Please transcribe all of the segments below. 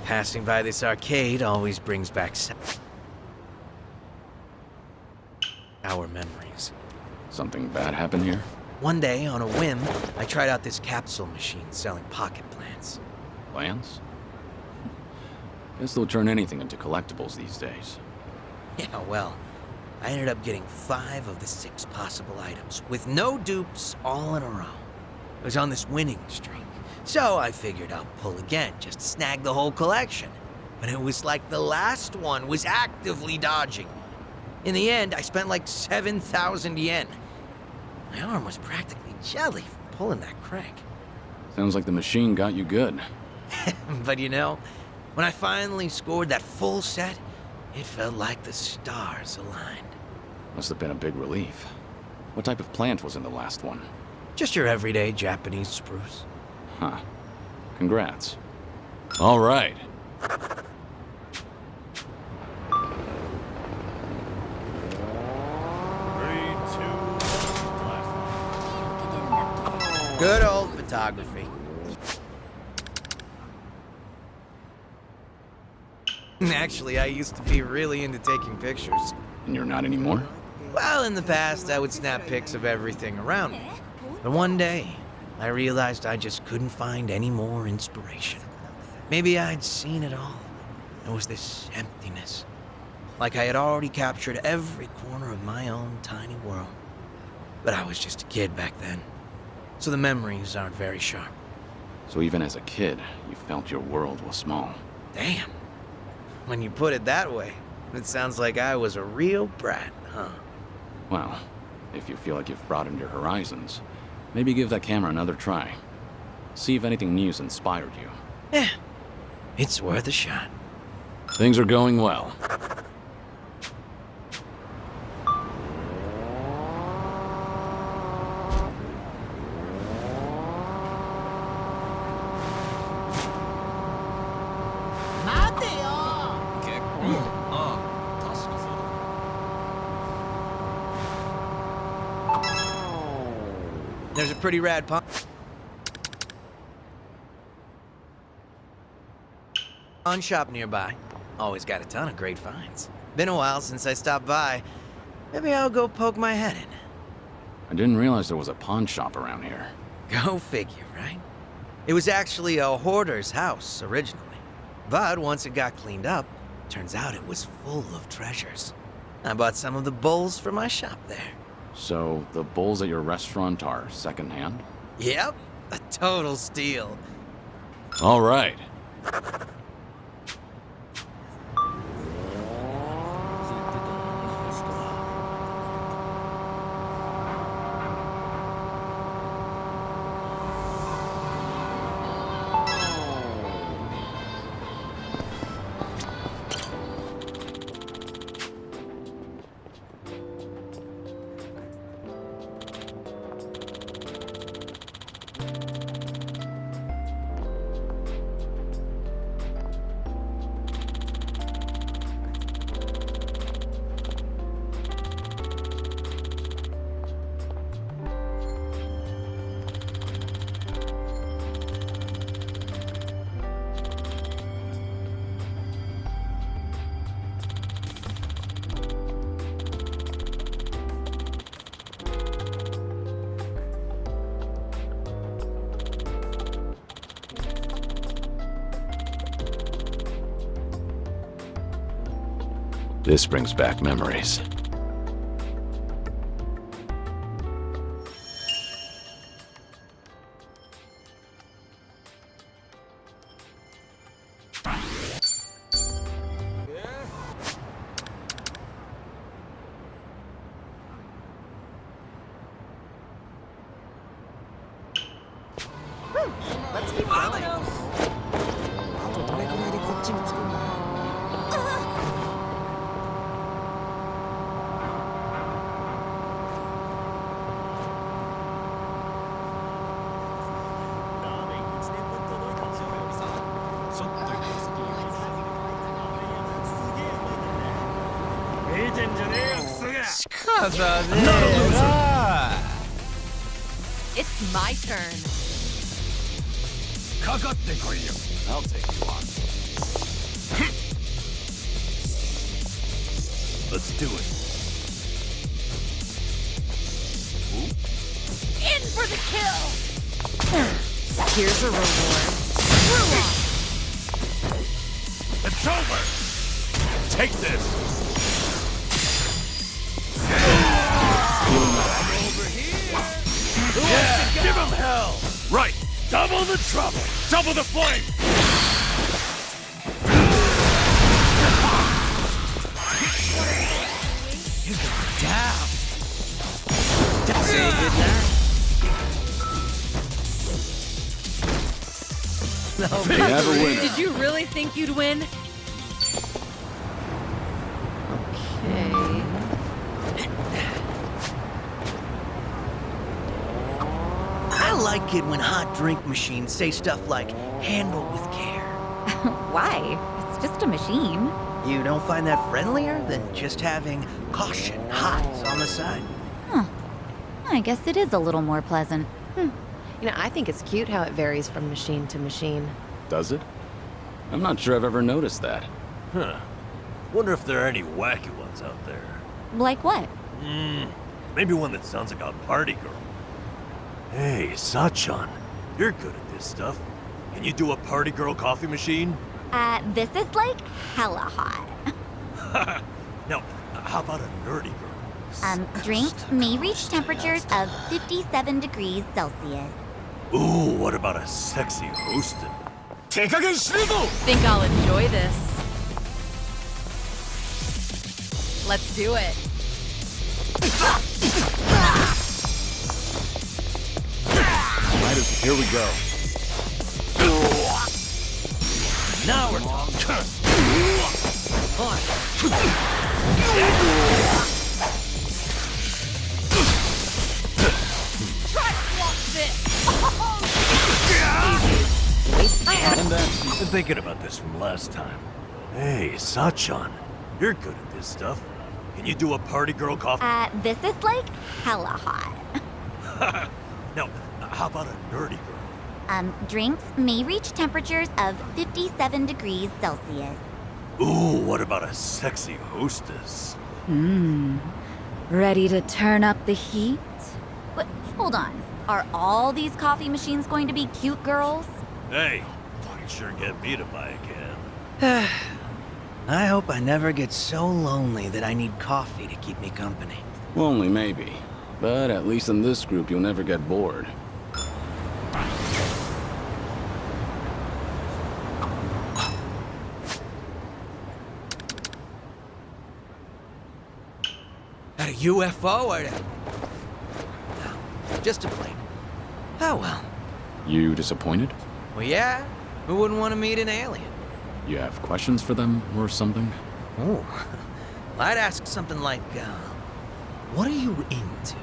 Passing by this arcade always brings back our memories. Something bad happened here? One day, on a whim, I tried out this capsule machine selling pocket plants. Plants? Guess they'll turn anything into collectibles these days. Yeah, well, I ended up getting 5 of the 6 possible items, with no dupes, all in a row. I was on this winning streak, so I figured I'll pull again, just to snag the whole collection. But it was like the last one was actively dodging me. In the end, I spent like 7,000 yen. My arm was practically jelly from pulling that crank. Sounds like the machine got you good. But you know, when I finally scored that full set, it felt like the stars aligned. Must have been a big relief. What type of plant was in the last one? Just your everyday Japanese spruce. Huh. Congrats. All right. Good old photography. Actually, I used to be really into taking pictures. And you're not anymore? Well, in the past, I would snap pics of everything around me. But one day, I realized I just couldn't find any more inspiration. Maybe I'd seen it all. There was this emptiness. Like I had already captured every corner of my own tiny world. But I was just a kid back then. So the memories aren't very sharp. So even as a kid, you felt your world was small. Damn. When you put it that way, it sounds like I was a real brat, huh? Well, if you feel like you've broadened your horizons, maybe give that camera another try. See if anything new's inspired you. Yeah, it's worth a shot. Things are going well. There's a pretty rad pawn shop nearby. Always got a ton of great finds. Been a while since I stopped by. Maybe I'll go poke my head in. I didn't realize there was a pawn shop around here. Go figure, right? It was actually a hoarder's house originally. But once it got cleaned up, turns out it was full of treasures. I bought some of the bowls for my shop there. So, the bowls at your restaurant are secondhand? Yep, a total steal. All right. This brings back memories. Let's keep going. あとどれくらいでこっちに着くんだ。It's my turn. I'll take you on. Let's do it. In for the kill! Here's a reward. Screw off! It's over! Take this! Yeah, give him hell! Right! Double the trouble! Double the flame! You go down. Say goodnight. No, We have a winner. Did you really think you'd win? Okay. I like it when hot drink machines say stuff like, handle with care. Why? It's just a machine. You don't find that friendlier than just having caution hot on the side? I guess it is a little more pleasant. You know, I think it's cute how it varies from machine to machine. Does it? I'm not sure I've ever noticed that. Huh. Wonder if there are any wacky ones out there. Like what? Maybe one that sounds like a party girl. Hey, Sachan, you're good at this stuff. Can you do a party girl coffee machine? This is like hella hot. Now, how about a nerdy girl? Drinks may reach temperatures of 57 degrees Celsius. Ooh, what about a sexy hostin'? Think I'll enjoy this. Let's do it. Here we go. Now we're talking. Try to block this. Been thinking about this from last time. Hey, Sachan, you're good at this stuff. Can you do a party girl coffee? This is like hella hot. Now, how about a nerdy girl? Drinks may reach temperatures of 57 degrees Celsius. Ooh, what about a sexy hostess? Ready to turn up the heat? But hold on. Are all these coffee machines going to be cute girls? Hey, you can sure get me to buy a can. I hope I never get so lonely that I need coffee to keep me company. Well, only maybe. But at least in this group, you'll never get bored. At a UFO or... No, just a plane. Oh well. You disappointed? Well, yeah. Who wouldn't want to meet an alien? You have questions for them or something? Oh, I'd ask something like, what are you into?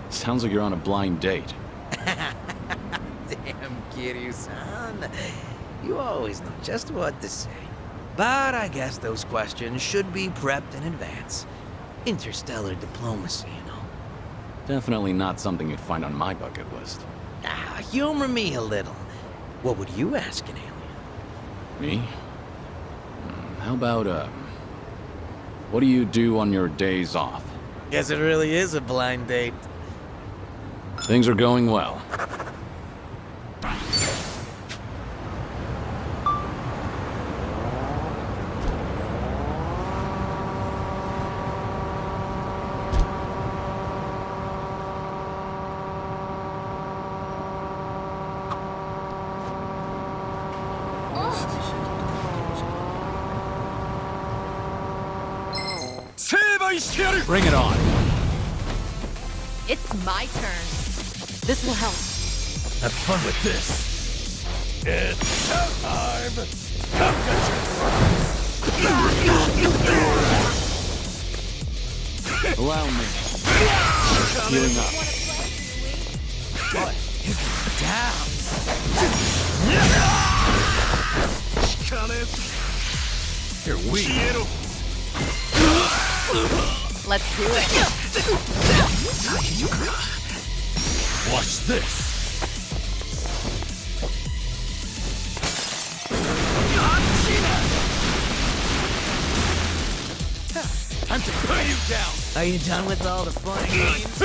Sounds like you're on a blind date. Damn, Kiryu-san. You always know just what to say. But I guess those questions should be prepped in advance. Interstellar diplomacy, you know. Definitely not something you'd find on my bucket list. Humor me a little. What would you ask an alien? Me? How about, what do you do on your days off? Guess it really is a blind date. Things are going well. Bring it on. It's my turn. This will help. Have fun with this. It's time. Allow me. Healing up. What? Down. You're weak. Let's do it. Watch this. Time to put you down. Are you done with all the fun and games?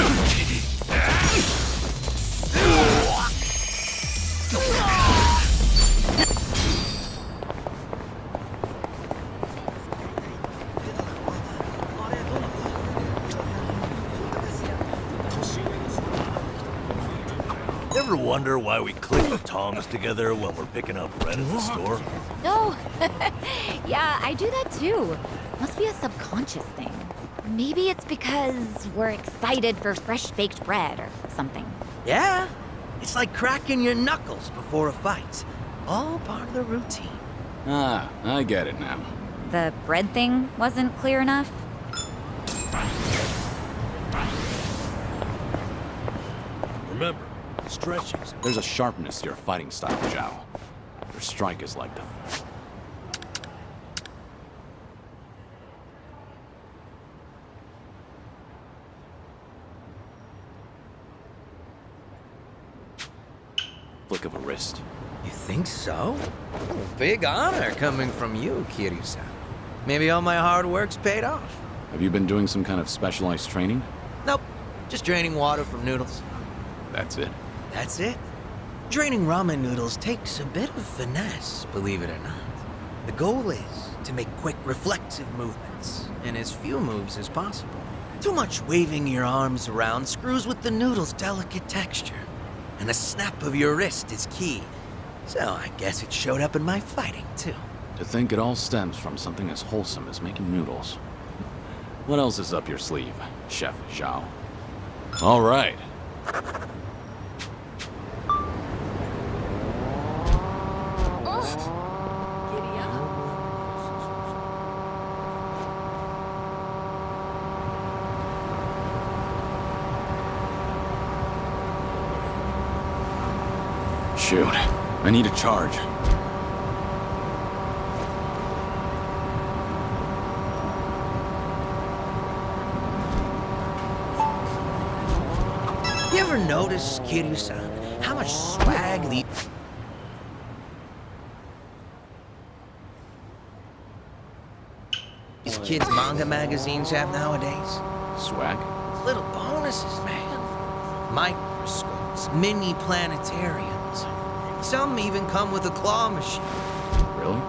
Ever wonder why we click the tongs together when we're picking up bread at the store? Oh, yeah, I do that too. Must be a subconscious thing. Maybe it's because we're excited for fresh baked bread or something. Yeah, it's like cracking your knuckles before a fight. All part of the routine. Ah, I get it now. The bread thing wasn't clear enough? Remember, stretches. There's a sharpness to your fighting style, Zhao. Your strike is like the... flick of a wrist. You think so? Big honor coming from you, Kiryu-san. Maybe all my hard work's paid off. Have you been doing some kind of specialized training? Nope, just draining water from noodles. That's it. That's it. Draining ramen noodles takes a bit of finesse, believe it or not. The goal is to make quick, reflexive movements, and as few moves as possible. Too much waving your arms around screws with the noodle's delicate texture, and a snap of your wrist is key. So I guess it showed up in my fighting, too. To think it all stems from something as wholesome as making noodles. What else is up your sleeve, Chef Zhao? All right. Shoot, I need a charge. You ever notice, Kiryu-san, how much swag these kids' manga magazines have nowadays? Swag? Little bonuses, man. Microscopes, mini planetariums. Some even come with a claw machine. Really?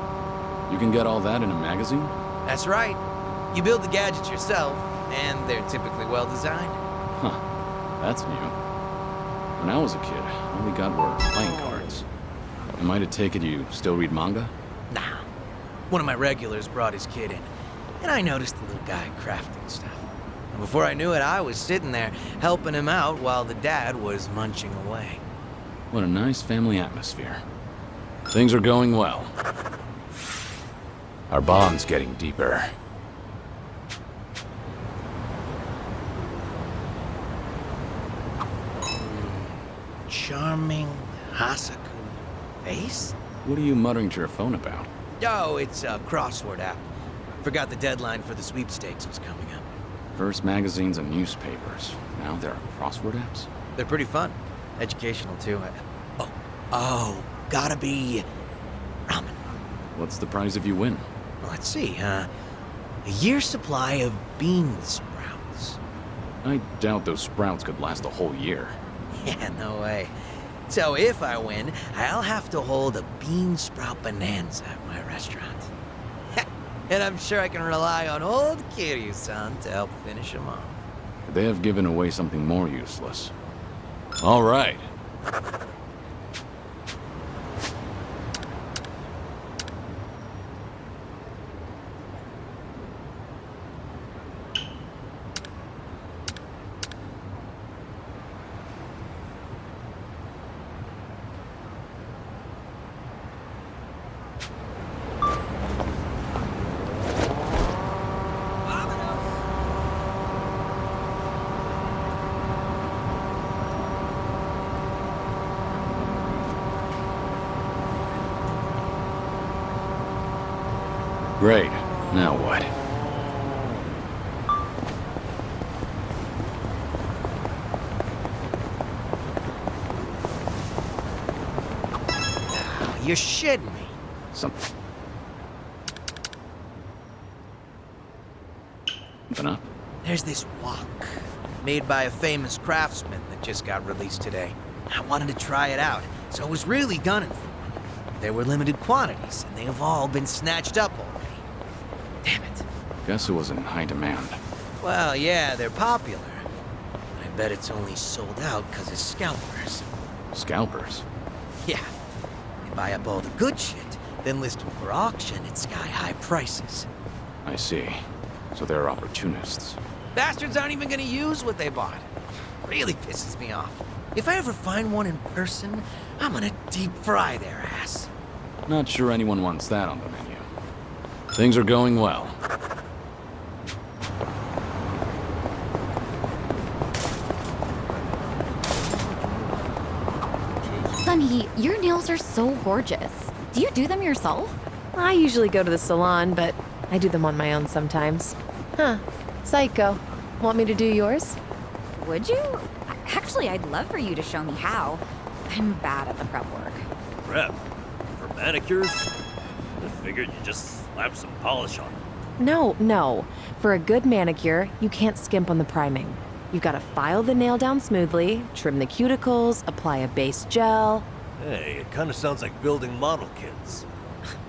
You can get all that in a magazine? That's right. You build the gadgets yourself, and they're typically well designed. Huh. That's new. When I was a kid, all we got were playing cards. Am I to take it you still read manga? Nah. One of my regulars brought his kid in, and I noticed the little guy crafting stuff. And before I knew it, I was sitting there helping him out while the dad was munching away. What a nice family atmosphere. Things are going well. Our bond's getting deeper. Charming Hasaku face? What are you muttering to your phone about? Oh, it's a crossword app. Forgot the deadline for the sweepstakes was coming up. First magazines and newspapers. Now there are crossword apps? They're pretty fun. Educational, too. Oh, gotta be ramen. What's the prize if you win? Let's see, a year's supply of bean sprouts. I doubt those sprouts could last a whole year. Yeah, no way. So if I win, I'll have to hold a bean sprout bonanza at my restaurant. And I'm sure I can rely on old Kiryu-san to help finish them off. They have given away something more useless. All right. Great. Now what? You're shitting me. Something up? There's this wok, made by a famous craftsman that just got released today. I wanted to try it out, so I was really gunning for one. There were limited quantities, and they have all been snatched up already. Damn it. Guess it was in high demand. Well, yeah, they're popular. I bet it's only sold out because of scalpers. Scalpers? Yeah. They buy up all the good shit, then list them for auction at sky-high prices. I see. So they're opportunists. Bastards aren't even gonna use what they bought. Really pisses me off. If I ever find one in person, I'm gonna deep fry their ass. Not sure anyone wants that on the menu. Things are going well. Sunny, your nails are so gorgeous. Do you do them yourself? I usually go to the salon, but I do them on my own sometimes. Huh. Psycho. Want me to do yours? Would you? Actually, I'd love for you to show me how. I'm bad at the prep work. Prep? For manicures? I figured you just slap some polish on them. No. For a good manicure, you can't skimp on the priming. You've got to file the nail down smoothly, trim the cuticles, apply a base gel. Hey, it kind of sounds like building model kits.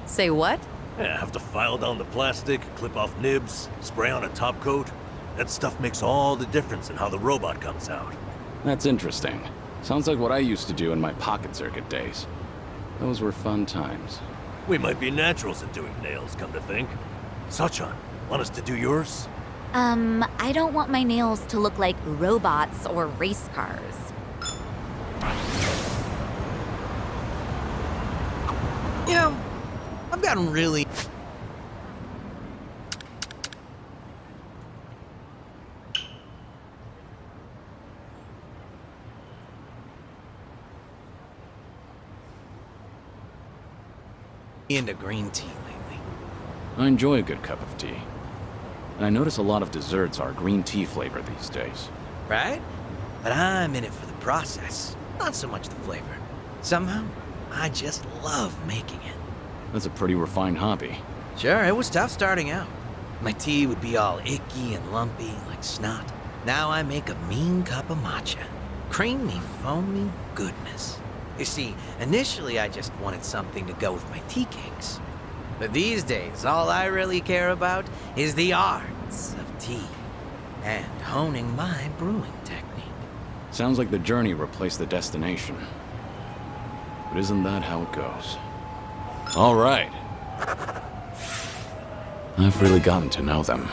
Say what? Yeah, have to file down the plastic, clip off nibs, spray on a top coat. That stuff makes all the difference in how the robot comes out. That's interesting. Sounds like what I used to do in my pocket circuit days. Those were fun times. We might be naturals at doing nails, come to think. Sachan, want us to do yours? I don't want my nails to look like robots or race cars. You know, I've gotten really... into green tea lately. I enjoy a good cup of tea. And I notice a lot of desserts are green tea flavor these days. Right? But I'm in it for the process, not so much the flavor. Somehow, I just love making it. That's a pretty refined hobby. Sure, it was tough starting out. My tea would be all icky and lumpy, like snot. Now I make a mean cup of matcha. Creamy, foamy goodness. You see, initially I just wanted something to go with my tea cakes. But these days, all I really care about is the arts of tea and honing my brewing technique. Sounds like the journey replaced the destination. But isn't that how it goes? All right. I've really gotten to know them.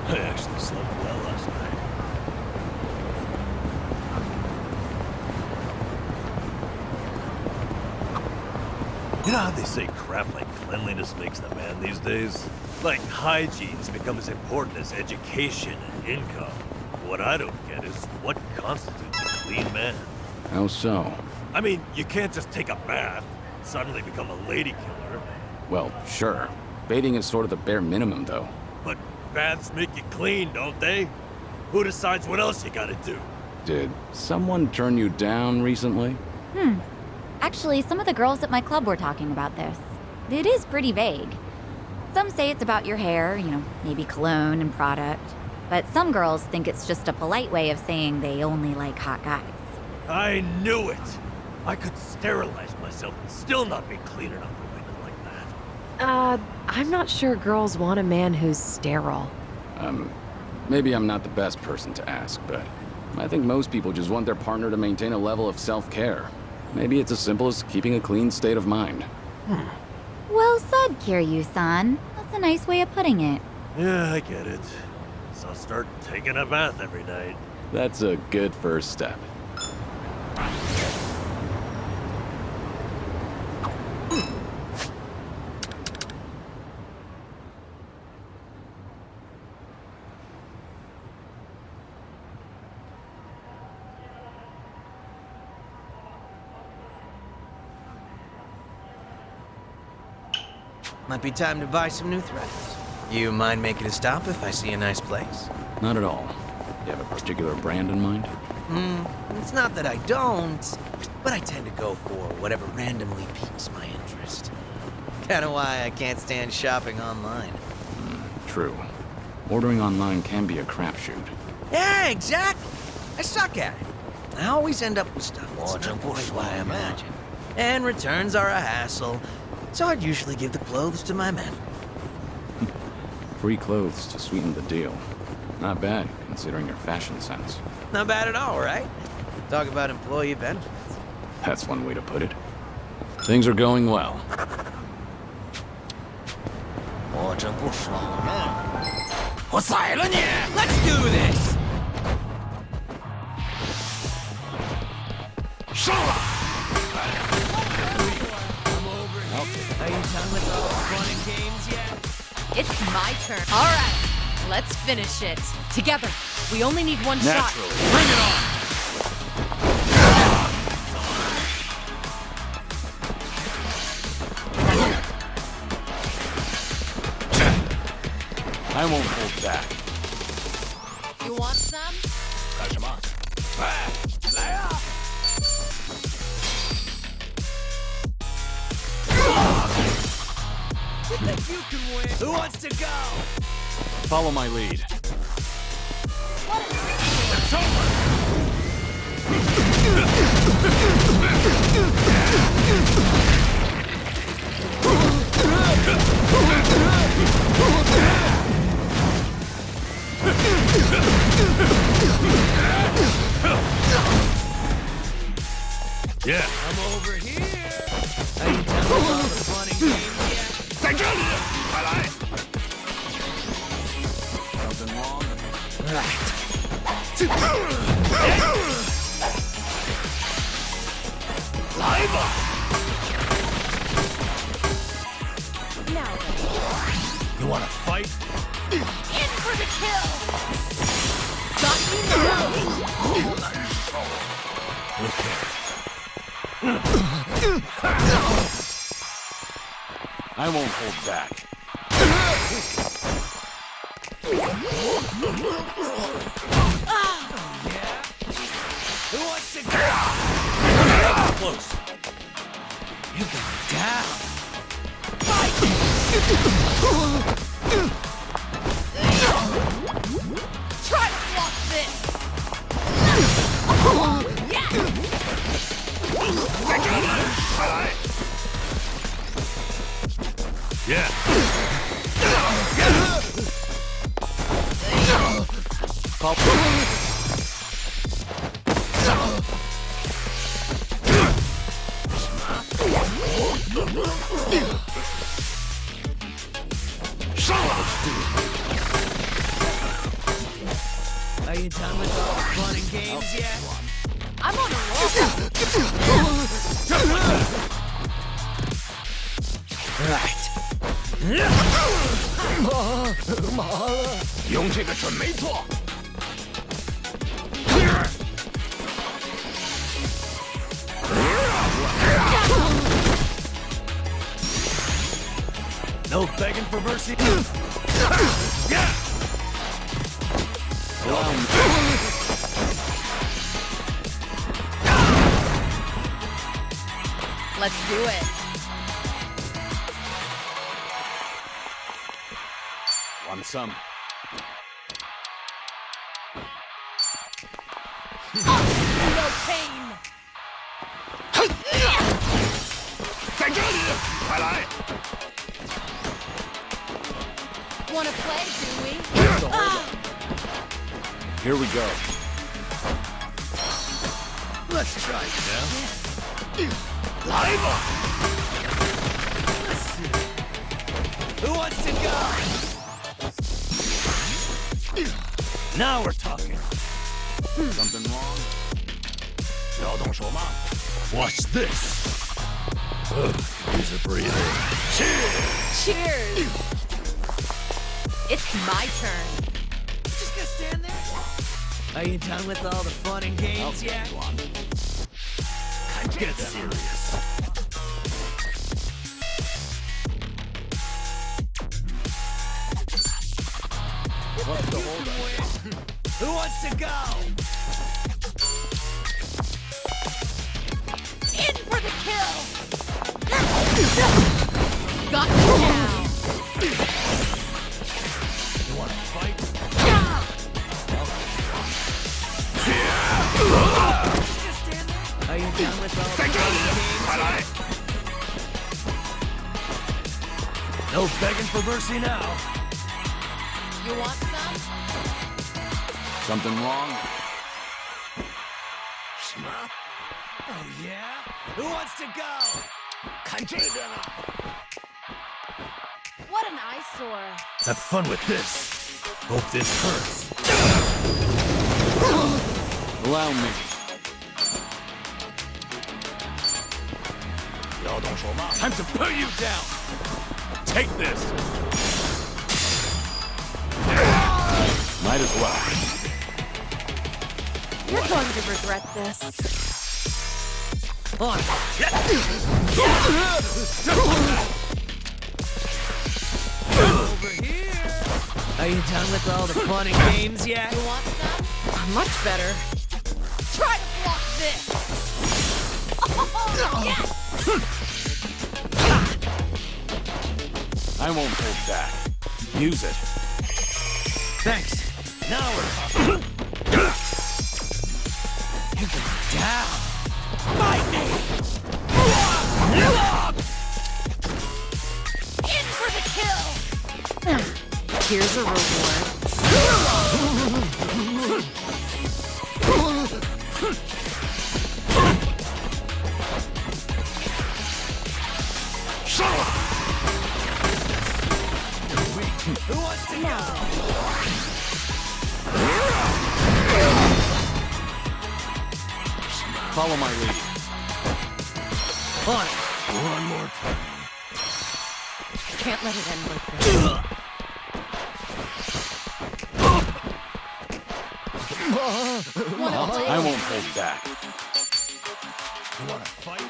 I actually slept well last night. You know how they say crap like cleanliness makes the man these days? Like hygiene's become as important as education and income. What I don't get is what constitutes a clean man. How so? I mean, you can't just take a bath and suddenly become a lady killer. Well, sure. Bathing is sort of the bare minimum, though. But baths make you clean, don't they? Who decides what else you gotta do? Did someone turn you down recently? Actually, some of the girls at my club were talking about this. It is pretty vague. Some say it's about your hair, maybe cologne and product. But some girls think it's just a polite way of saying they only like hot guys. I knew it! I could sterilize myself and still not be clean enough for women like that. I'm not sure girls want a man who's sterile. Maybe I'm not the best person to ask, but I think most people just want their partner to maintain a level of self-care. Maybe it's as simple as keeping a clean state of mind. Well said, Kiryu-san. That's a nice way of putting it. Yeah, I get it. So I'll start taking a bath every night. That's a good first step. Might be time to buy some new threads. You mind making a stop if I see a nice place? Not at all. You have a particular brand in mind? It's not that I don't, but I tend to go for whatever randomly piques my interest. Kinda why I can't stand shopping online. True. Ordering online can be a crapshoot. Yeah, exactly. I suck at it. I always end up with stuff that's not quite what I imagine. And returns are a hassle, so I'd usually give the clothes to my men. Free clothes to sweeten the deal. Not bad, considering your fashion sense. Not bad at all, right? Talk about employee benefits. That's one way to put it. Things are going well. 我真不爽啊！ Let's do this! 上了！ Are you done with all the fun and games yet? It's my turn. All right, let's finish it. Together. We only need one shot. Bring it on! I won't hold back. You want some? 干什么？哎，来啊！ You think you can win? Who wants to go? Follow my lead. It's over! Yeah. I'm over here. Are you done with all the fun and games yet? 在这里，快来！ Something wrong? Right. 来吧！ You wanna fight? In for the kill! Got you now! I won't hold back. Who wants to go? Close. You got down. Try to block this! Yeah! 在这里，快来！ Yeah. Are you done with all the fun and games yet? I'm on a roll! Right. 用这个准没错。 No begging for mercy. Yeah. Let's do it. Want some? No pain! 在这里，快来！ Wanna play, do we? Here we go. Let's try it now. 来吧！ Who wants to go? Now we're talking. Something wrong? 要动手吗？ Watch this. Use a breather. Cheers! It's my turn. Just gonna stand there? Are you done with all the fun and games yet? Get serious. wants to go? In for the kill! Got you now! You wanna fight? Are you done with all the No begging for mercy now. You want some? Something wrong? Oh yeah? Who wants to go? What an eyesore. Have fun with this. Hope this hurts. Allow me. Time to put you down. Take this. Might as well. You're going to regret this. On. Over here. Are you done with all the fun and games yet? You want some? Much better. Try to block this! Oh, yes! I won't hold back. Use it. Thanks. Now we're talking. You can down. Fight me! In for the kill! Here's a reward. Who wants to go? Follow my lead. On. One more time. Can't let it end like this. I won't hold back. You wanna fight?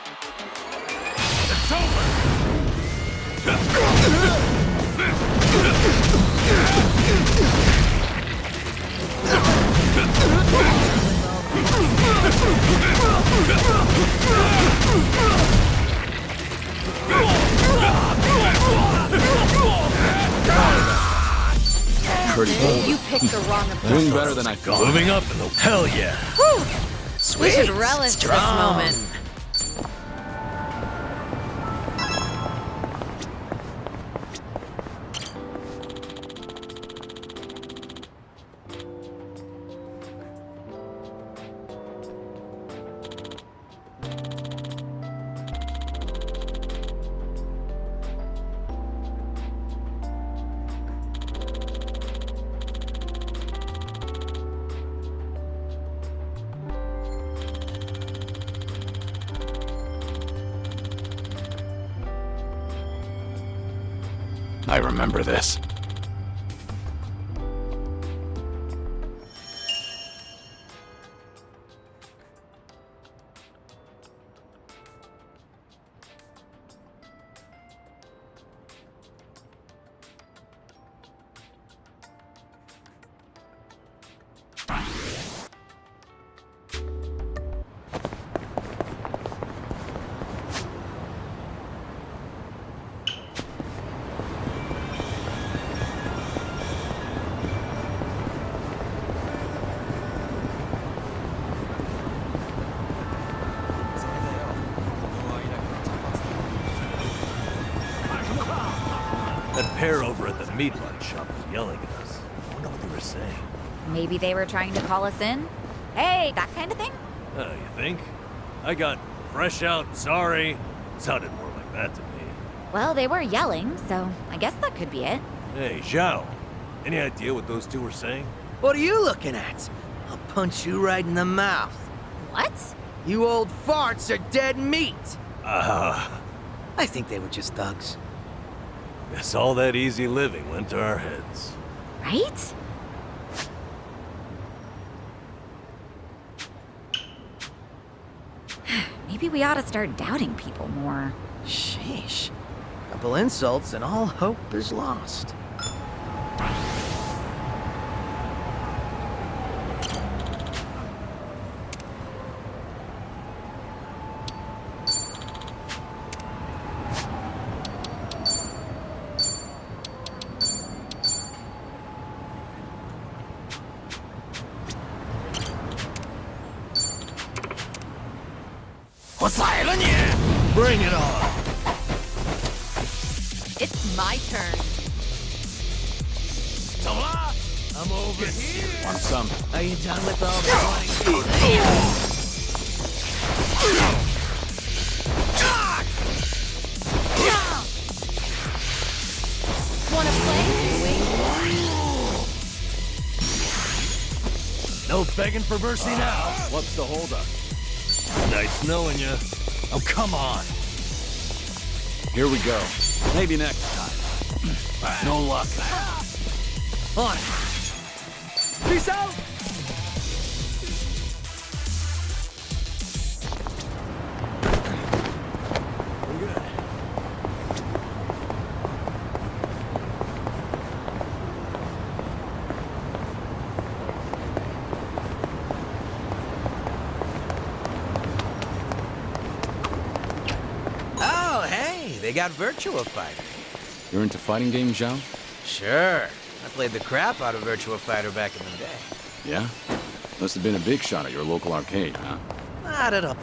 It's over! Pretty bold. You picked the wrong opponent. Doing better than I thought. Moving up in the hell yeah. We should relish this moment. I remember this. That pair over at the meat lunch shop was yelling at us. I wonder what they were saying. Maybe they were trying to call us in? Hey, that kind of thing? You think? I got fresh out, sorry. Sounded more like that to me. Well, they were yelling, so I guess that could be it. Hey, Zhao. Any idea what those two were saying? What are you looking at? I'll punch you right in the mouth. What? You old farts are dead meat. I I think they were just thugs. guess all that easy living went to our heads. Right? Maybe we ought to start doubting people more. Sheesh. Couple insults and all hope is lost. Bring it on! It's my turn. I'm over here! Want some? Are you done with all the Wanna play? No begging for mercy now. What's the holdup? Nice knowing you. Oh, come on. Here we go. Maybe next time. No luck. On it. Peace out! Oh, hey, they got Virtua Fighter. You're into fighting games, Zhao? Sure. I played the crap out of Virtua Fighter back in the day. Yeah? Must have been a big shot at your local arcade, huh? Not at all.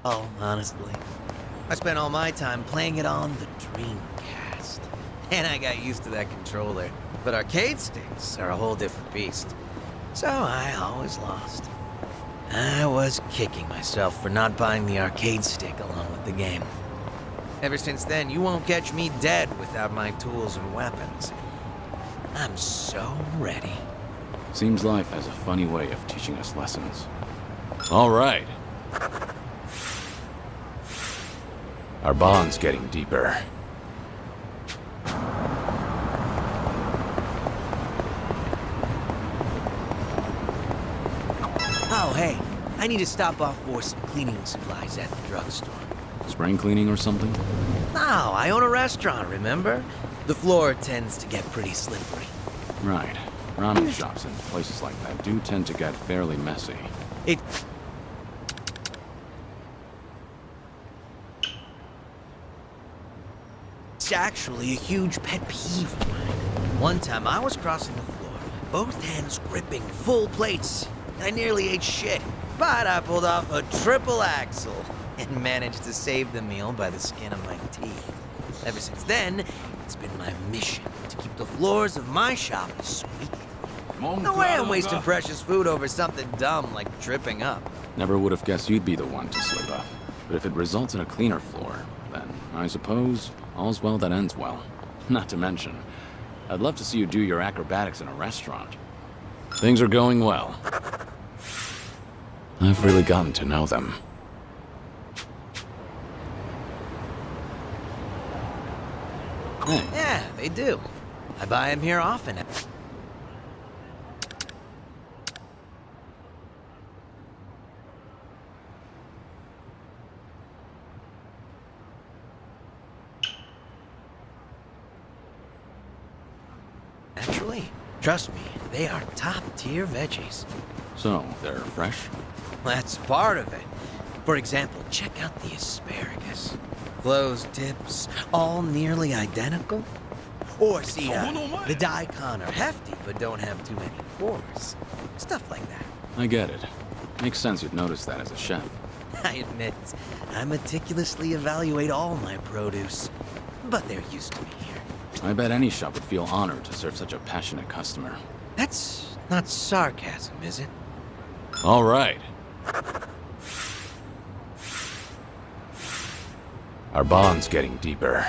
Oh, honestly, I spent all my time playing it on the Dreamcast. And I got used to that controller. But arcade sticks are a whole different beast. So I always lost. I was kicking myself for not buying the arcade stick along with the game. Ever since then, you won't catch me dead without my tools and weapons. I'm so ready. Seems life has a funny way of teaching us lessons. All right. Our bond's getting deeper. Oh, hey, I need to stop off for some cleaning supplies at the drugstore. Spring cleaning or something? No, I own a restaurant, remember? The floor tends to get pretty slippery. Right. Ramen shops and places like that do tend to get fairly messy. It's actually a huge pet peeve of mine. One time I was crossing the floor, both hands gripping full plates. I nearly ate shit, but I pulled off a triple axle and managed to save the meal by the skin of my teeth. Ever since then, it's been my mission to keep the floors of my shop squeaky. No way I'm wasting precious food over something dumb like tripping up. Never would have guessed you'd be the one to slip up. But if it results in a cleaner floor, then I suppose all's well that ends well. Not to mention, I'd love to see you do your acrobatics in a restaurant. Things are going well. I've really gotten to know them. Hey, Yeah, they do. I buy them here often. Naturally. Trust me, they are top-tier veggies. so they're fresh? That's part of it. For example, check out the asparagus. Closed tips, all nearly identical. Or see, the daikon are hefty but don't have too many pores. Stuff like that. I get it. Makes sense you'd notice that as a chef. I admit, I meticulously evaluate all my produce. But they're used to me here. I bet any shop would feel honored to serve such a passionate customer. That's not sarcasm, is it? All right. Our bond's getting deeper.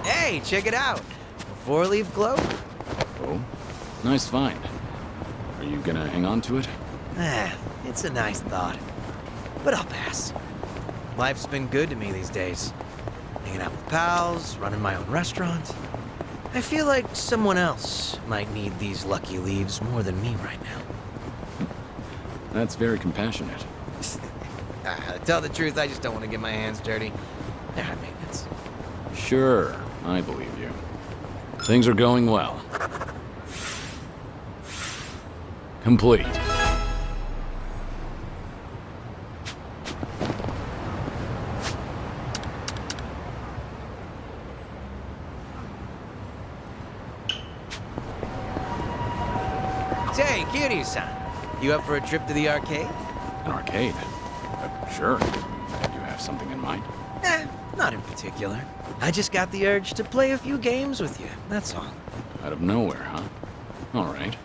Hey, check it out. A four-leaf clover. Oh, nice find. Are you gonna hang on to it? It's a nice thought. But I'll pass. Life's been good to me these days. Hanging out with pals, running my own restaurant. I feel like someone else might need these lucky leaves more than me right now. That's very compassionate. To tell the truth, I just don't want to get my hands dirty. They're high maintenance. Sure, I believe you. Things are going well. Complete. Say, Kiryu-san, you up for a trip to the arcade? An arcade? Sure. Do you have something in mind? Not in particular. I just got the urge to play a few games with you, that's all. Out of nowhere, huh? All right.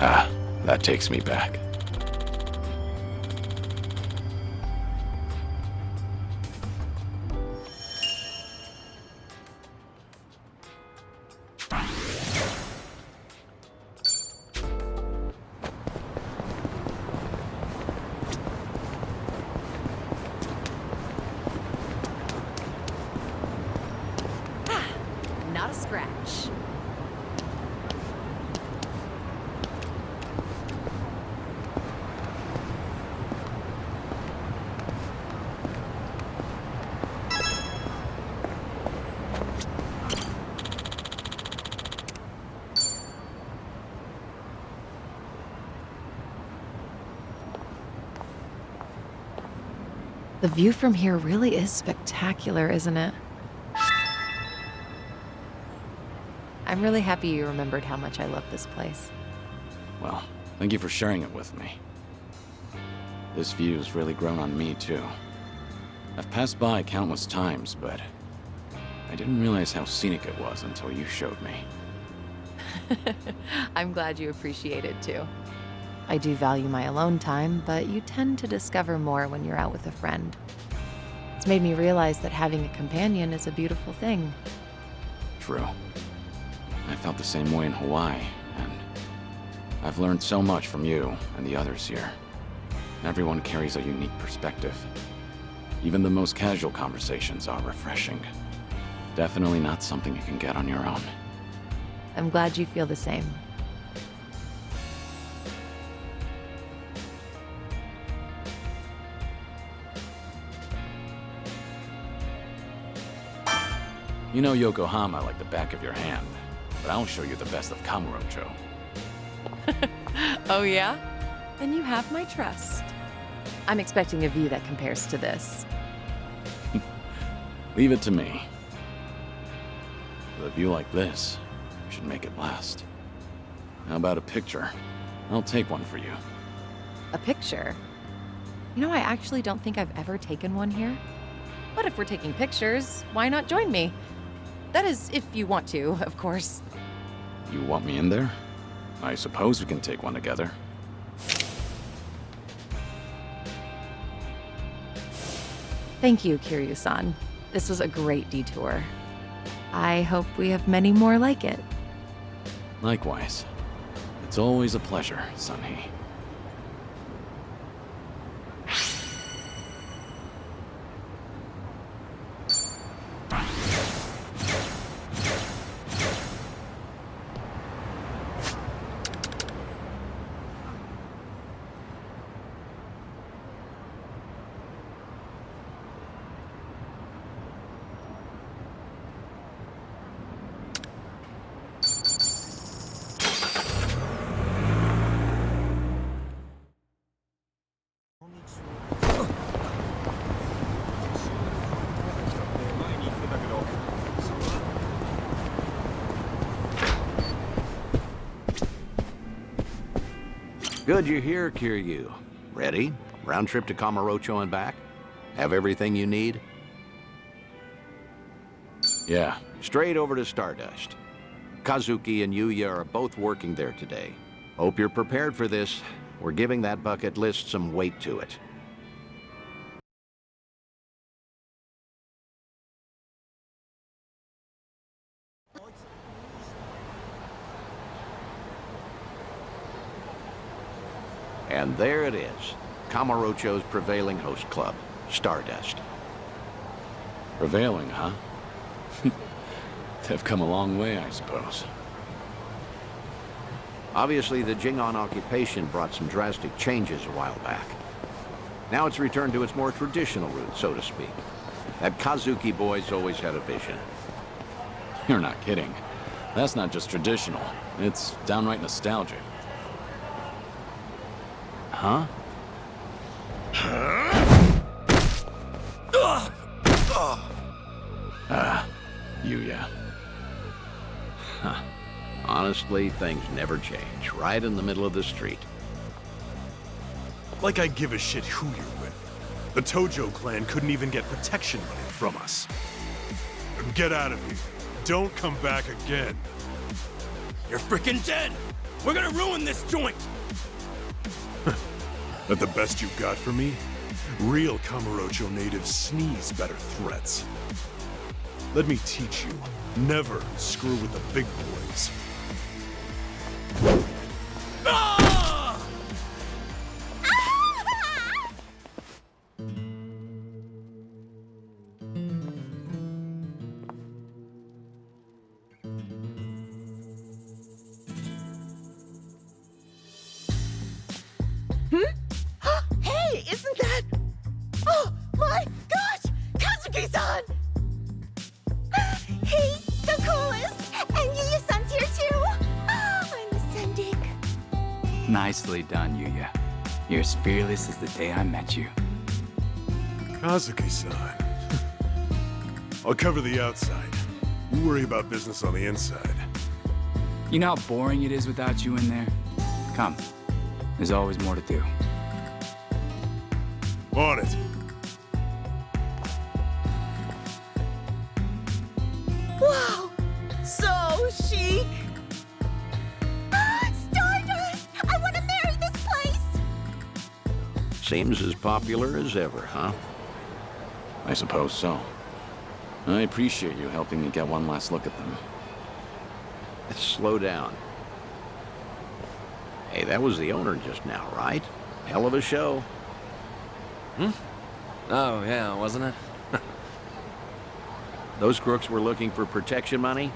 Ah, that takes me back. Not a scratch. The view from here really is spectacular, isn't it? I'm really happy you remembered how much I love this place. Well, thank you for sharing it with me. This view's really grown on me, too. I've passed by countless times, but I didn't realize how scenic it was until you showed me. I'm glad you appreciate it, too. I do value my alone time, but you tend to discover more when you're out with a friend. It's made me realize that having a companion is a beautiful thing. True. I felt the same way in Hawaii, and I've learned so much from you and the others here. Everyone carries a unique perspective. Even the most casual conversations are refreshing. Definitely not something you can get on your own. I'm glad you feel the same. You know Yokohama like the back of your hand, but I'll show you the best of Kamurocho. Oh yeah? Then you have my trust. I'm expecting a view that compares to this. Leave it to me. With a view like this, we should make it last. How about a picture? I'll take one for you. A picture? You know, I actually don't think I've ever taken one here. But if we're taking pictures, why not join me? That is, if you want to, of course. You want me in there? I suppose we can take one together. Thank you, Kiryu-san. This was a great detour. I hope we have many more like it. Likewise. It's always a pleasure, Sunhee. Good you're here, Kiryu. Ready? Round trip to Kamurocho and back? Have everything you need? Yeah. Straight over to Stardust. Kazuki and Yuya are both working there today. Hope you're prepared for this. We're giving that bucket list some weight to it. And there it is, Kamurocho's prevailing host club, Stardust. Prevailing, huh? They've come a long way, I suppose. Obviously, the Jingon occupation brought some drastic changes a while back. Now it's returned to its more traditional roots, so to speak. That Kazuki boy's always had a vision. You're not kidding. That's not just traditional. It's downright nostalgic. Huh? Yuya. Huh. Honestly, things never change. Right in the middle of the street. Like I give a shit who you're with. The Tojo clan couldn't even get protection money from us. Get out of here. Don't come back again. You're freaking dead! We're gonna ruin this joint! That the best you got for me? Real Kamurocho natives sneeze better threats. Let me teach you. Never screw with the big boys. Ah! Hey, isn't that... Oh, my gosh! Kazuki-san! He's the coolest! And Yuya-san's here too! Oh, I'm ascending. Nicely done, Yuya. You're as fearless as the day I met you. Kazuki-san. I'll cover the outside. You worry about business on the inside. You know how boring it is without you in there? Come. There's always more to do. On it. Wow! So chic! Stardust! I want to marry this place! Seems as popular as ever, huh? I suppose so. I appreciate you helping me get one last look at them. Slow down. Hey, that was the owner just now, right? Hell of a show. Oh, yeah, wasn't it? Those crooks were looking for protection money.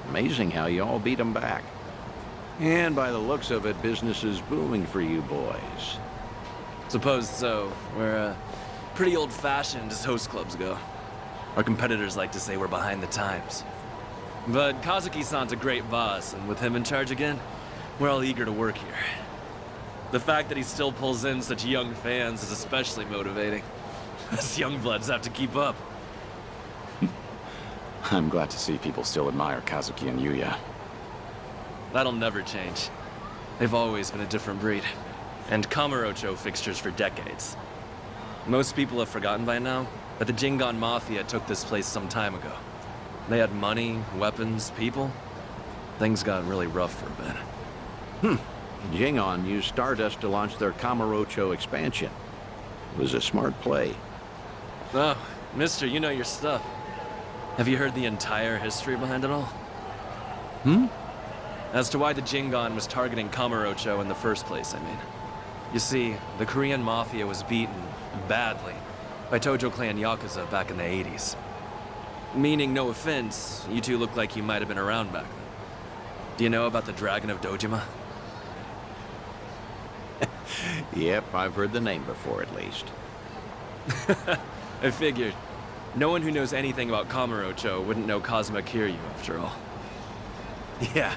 Amazing how you all beat them back. And by the looks of it, business is booming for you boys. Suppose so. We're, pretty old-fashioned as host clubs go. Our competitors like to say we're behind the times. But Kazuki-san's a great boss, and with him in charge again, we're all eager to work here. The fact that he still pulls in such young fans is especially motivating. Us young bloods have to keep up. I'm glad to see people still admire Kazuki and Yuya. That'll never change. They've always been a different breed. And Kamurocho fixtures for decades. Most people have forgotten by now, but the Jingon Mafia took this place some time ago. They had money, weapons, people. Things got really rough for a bit. Jingon used Stardust to launch their Kamurocho expansion. It was a smart play. Oh, mister, you know your stuff. Have you heard the entire history behind it all? As to why the Jingon was targeting Kamurocho in the first place, I mean. You see, the Korean Mafia was beaten, badly, by Tojo Clan Yakuza back in the 80s. Meaning, no offense, you two look like you might have been around back then. Do you know about the Dragon of Dojima? Yep, I've heard the name before at least. I figured. No one who knows anything about Kamurocho wouldn't know Kazuma Kiryu, after all. Yeah,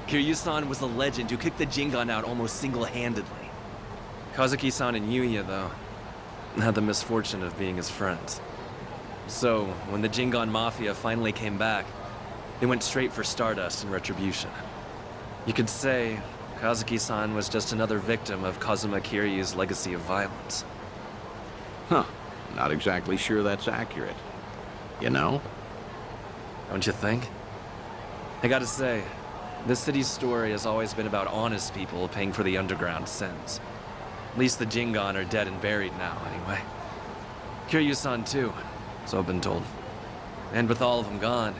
Kiryu-san was a legend who kicked the Jingon out almost single-handedly. Kazuki-san and Yuya, though, had the misfortune of being his friends. So, when the Jingon Mafia finally came back, they went straight for Stardust and Retribution. You could say Kazuki-san was just another victim of Kazuma Kiryu's legacy of violence. Huh. Not exactly sure that's accurate. You know? Don't you think? I gotta say, this city's story has always been about honest people paying for the underground sins. At least the Jingon are dead and buried now, anyway. Kiryu-san too, so I've been told. And with all of them gone,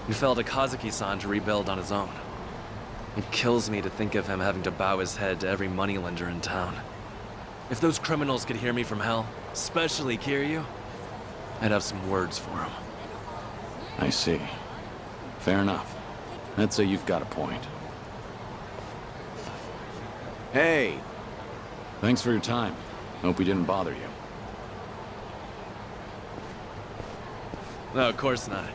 it fell to Kazuki-san to rebuild on his own. It kills me to think of him having to bow his head to every moneylender in town. If those criminals could hear me from hell, especially Kiryu, I'd have some words for him. I see. Fair enough. I'd say you've got a point. Hey, Thanks for your time. Hope we didn't bother you. No, of course not.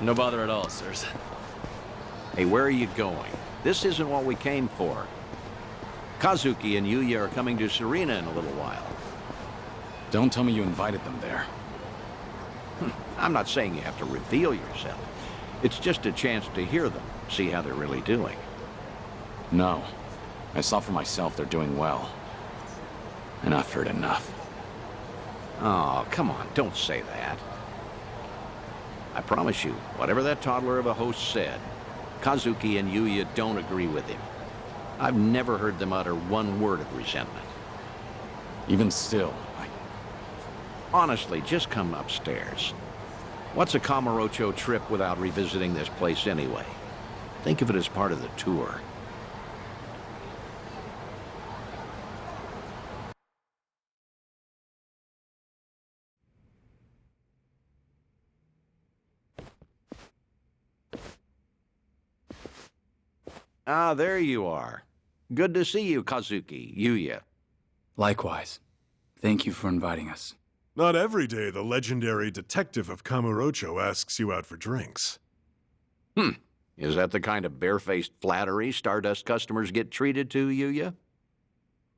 No bother at all, sirs. hey, where are you going? This isn't what we came for. Kazuki and Yuya are coming to Serena in a little while. Don't tell me you invited them there. I'm not saying you have to reveal yourself. It's just a chance to hear them, see how they're really doing. No. I saw for myself they're doing well. And I've heard enough. Oh, come on, don't say that. I promise you, whatever that toddler of a host said, Kazuki and Yuya don't agree with him. I've never heard them utter one word of resentment. Even still, Honestly, just come upstairs. What's a Kamurocho trip without revisiting this place anyway? Think of it as part of the tour. Ah, there you are. Good to see you, Kazuki, Yuya. Likewise. Thank you for inviting us. Not every day the legendary detective of Kamurocho asks you out for drinks. Is that the kind of barefaced flattery Stardust customers get treated to, Yuya?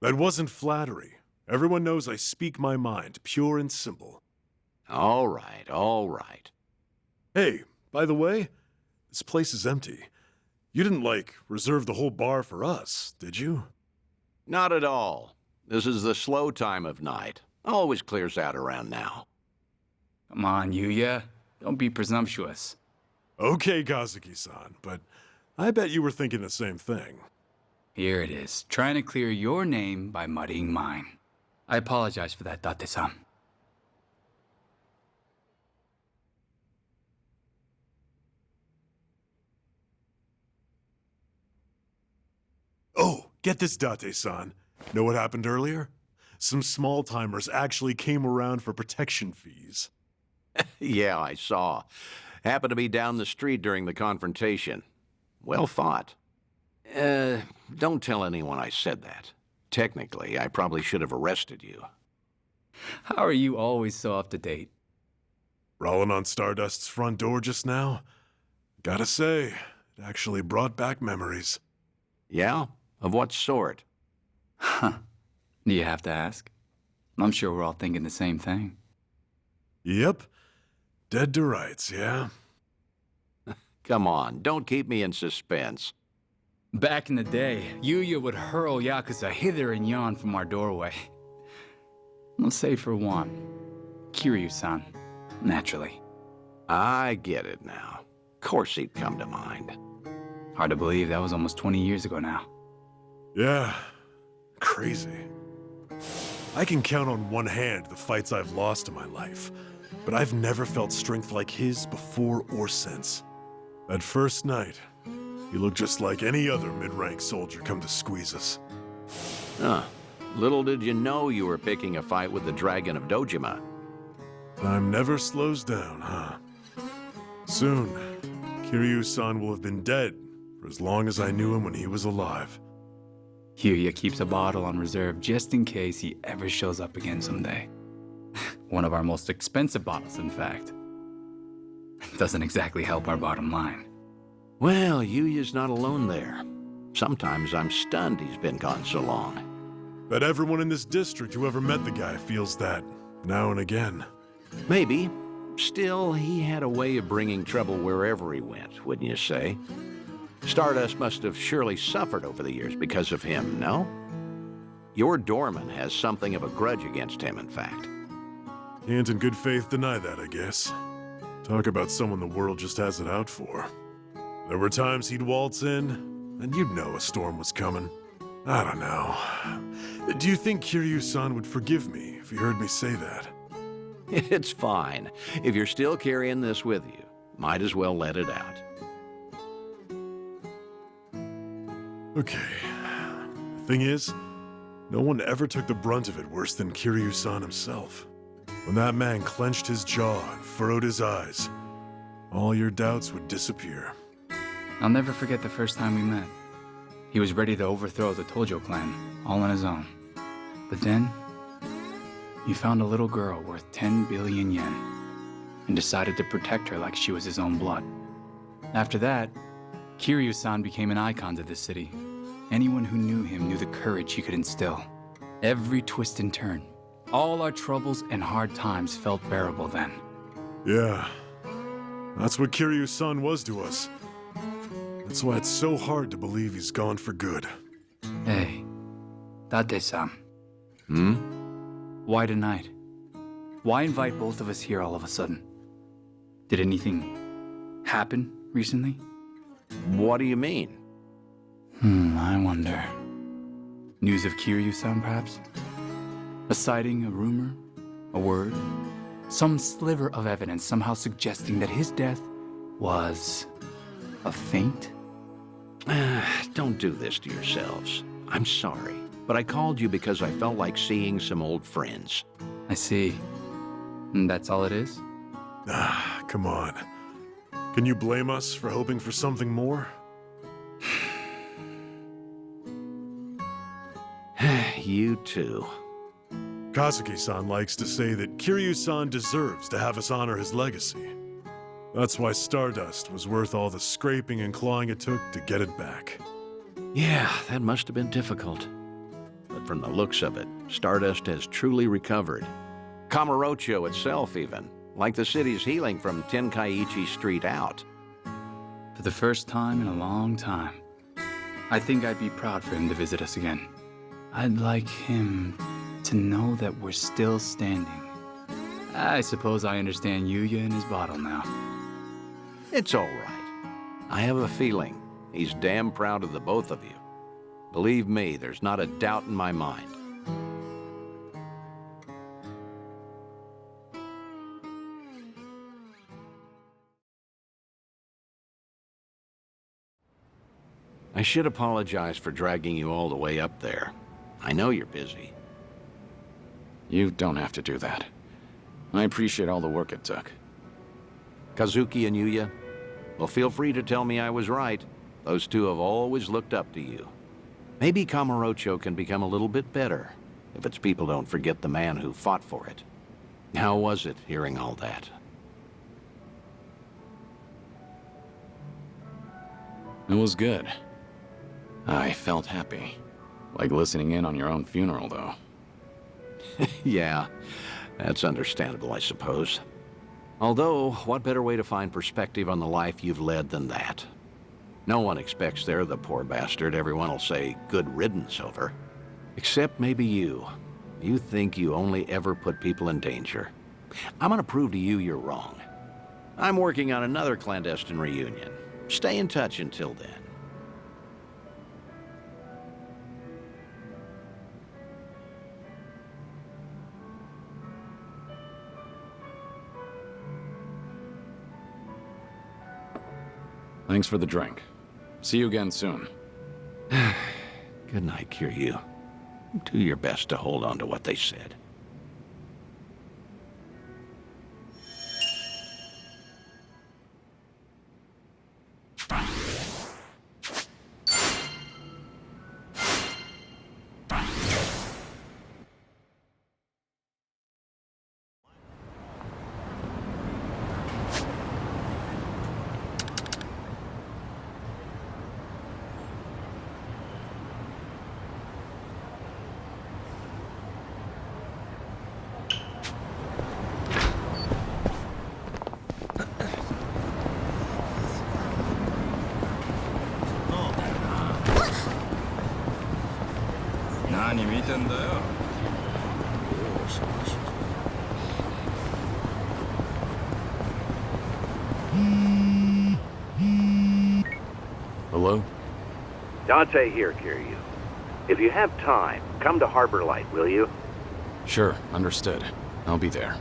That wasn't flattery. Everyone knows I speak my mind, pure and simple. All right, all right. Hey, by the way, this place is empty. You didn't, reserve the whole bar for us, did you? Not at all. This is the slow time of night. Always clears out around now. Come on, Yuya. Don't be presumptuous. Okay, Kazuki-san, but I bet you were thinking the same thing. Here it is, trying to clear your name by muddying mine. I apologize for that, Date-san. Oh, get this, Date-san. Know what happened earlier? Some small-timers actually came around for protection fees. Yeah, I saw. Happened to be down the street during the confrontation. Well fought. Don't tell anyone I said that. Technically, I probably should have arrested you. How are you always so up to date? Rolling on Stardust's front door just now? Gotta say, it actually brought back memories. Yeah? Of what sort? Huh. Do you have to ask? I'm sure we're all thinking the same thing. Yep. Dead to rights, yeah? Come on, don't keep me in suspense. Back in the day, Yuya would hurl Yakuza hither and yon from our doorway. Let's say for one, Kiryu-san, naturally. I get it now. Of course he'd come to mind. Hard to believe that was almost 20 years ago now. Yeah. Crazy. I can count on one hand the fights I've lost in my life, but I've never felt strength like his before or since. That first night, he looked just like any other mid-rank soldier come to squeeze us. Little did you know you were picking a fight with the Dragon of Dojima. Time never slows down, huh? Soon, Kiryu-san will have been dead for as long as I knew him when he was alive. Yuya keeps a bottle on reserve just in case he ever shows up again someday. One of our most expensive bottles, in fact. Doesn't exactly help our bottom line. Well, Yuya's not alone there. Sometimes I'm stunned he's been gone so long. Bet everyone in this district who ever met the guy feels that, now and again. Maybe. Still, he had a way of bringing trouble wherever he went, wouldn't you say? Stardust must have surely suffered over the years because of him, no? Your doorman has something of a grudge against him, in fact. Can't in good faith deny that, I guess. Talk about someone the world just has it out for. There were times he'd waltz in, and you'd know a storm was coming. I don't know. Do you think Kiryu-san would forgive me if he heard me say that? It's fine. If you're still carrying this with you, might as well let it out. Okay. Thing is, no one ever took the brunt of it worse than Kiryu-san himself. When that man clenched his jaw and furrowed his eyes, all your doubts would disappear. I'll never forget the first time we met. He was ready to overthrow the Tojo clan, all on his own. But then, he found a little girl worth 10 billion yen, and decided to protect her like she was his own blood. After that, Kiryu-san became an icon to this city. Anyone who knew him knew the courage he could instill. Every twist and turn, all our troubles and hard times felt bearable then. Yeah. That's what Kiryu-san was to us. That's why it's so hard to believe he's gone for good. Hey, Date-san. Hmm? Why tonight? Why invite both of us here all of a sudden? Did anything happen recently? What do you mean? I wonder. News of Kiryu-san, perhaps? A sighting, a rumor, a word? Some sliver of evidence somehow suggesting that his death was a feint? Don't do this to yourselves. I'm sorry, but I called you because I felt like seeing some old friends. I see. And that's all it is? Come on. Can you blame us for hoping for something more? You too. Kazuki-san likes to say that Kiryu-san deserves to have us honor his legacy. That's why Stardust was worth all the scraping and clawing it took to get it back. Yeah, that must have been difficult. But from the looks of it, Stardust has truly recovered. Kamurocho itself even, like the city's healing from Tenkaichi Street out. For the first time in a long time, I think I'd be proud for him to visit us again. I'd like him to know that we're still standing. I suppose I understand Yuya and his bottle now. It's all right. I have a feeling he's damn proud of the both of you. Believe me, there's not a doubt in my mind. I should apologize for dragging you all the way up there. I know you're busy. You don't have to do that. I appreciate all the work it took. Kazuki and Yuya, well, feel free to tell me I was right. Those two have always looked up to you. Maybe Kamurocho can become a little bit better, if its people don't forget the man who fought for it. How was it, hearing all that? It was good. I felt happy. Like listening in on your own funeral, though. Yeah, that's understandable, I suppose. Although, what better way to find perspective on the life you've led than that? No one expects they're the poor bastard everyone will say good riddance over. Except maybe you. You think you only ever put people in danger. I'm gonna prove to you you're wrong. I'm working on another clandestine reunion. Stay in touch until then. Thanks for the drink. See you again soon. Good night, Kiryu. Do your best to hold on to what they said. Hello? Dante here, Kiryu. If you have time, come to Harbor Light, will you? Sure, understood. I'll be there.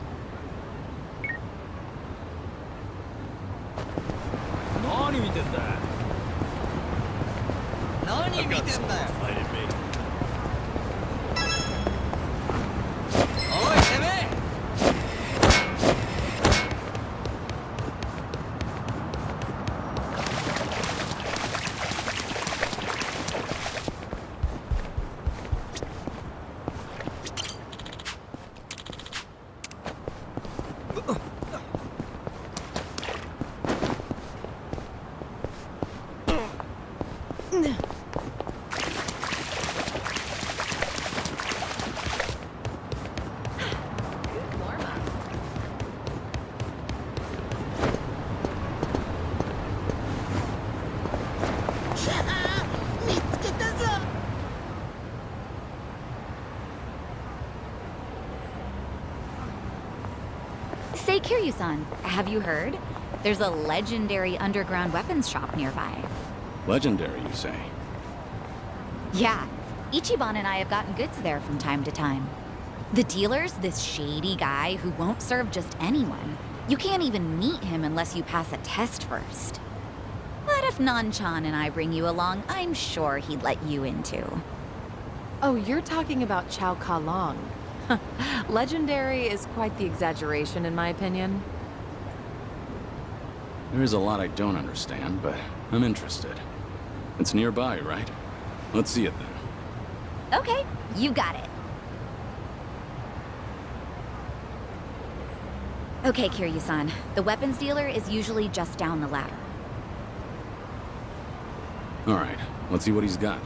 Kiryu-san, have you heard? There's a legendary underground weapons shop nearby. Legendary, you say? Yeah, Ichiban and I have gotten goods there from time to time. The dealer's this shady guy who won't serve just anyone. You can't even meet him unless you pass a test first. But if Nan-chan and I bring you along, I'm sure he'd let you in too. Oh, you're talking about Chow Ka-Long. Legendary is quite the exaggeration, in my opinion. There is a lot I don't understand, but I'm interested. It's nearby, right? Let's see it then. Okay, you got it. Okay, Kiryu-san. The weapons dealer is usually just down the ladder. All right, let's see what he's got.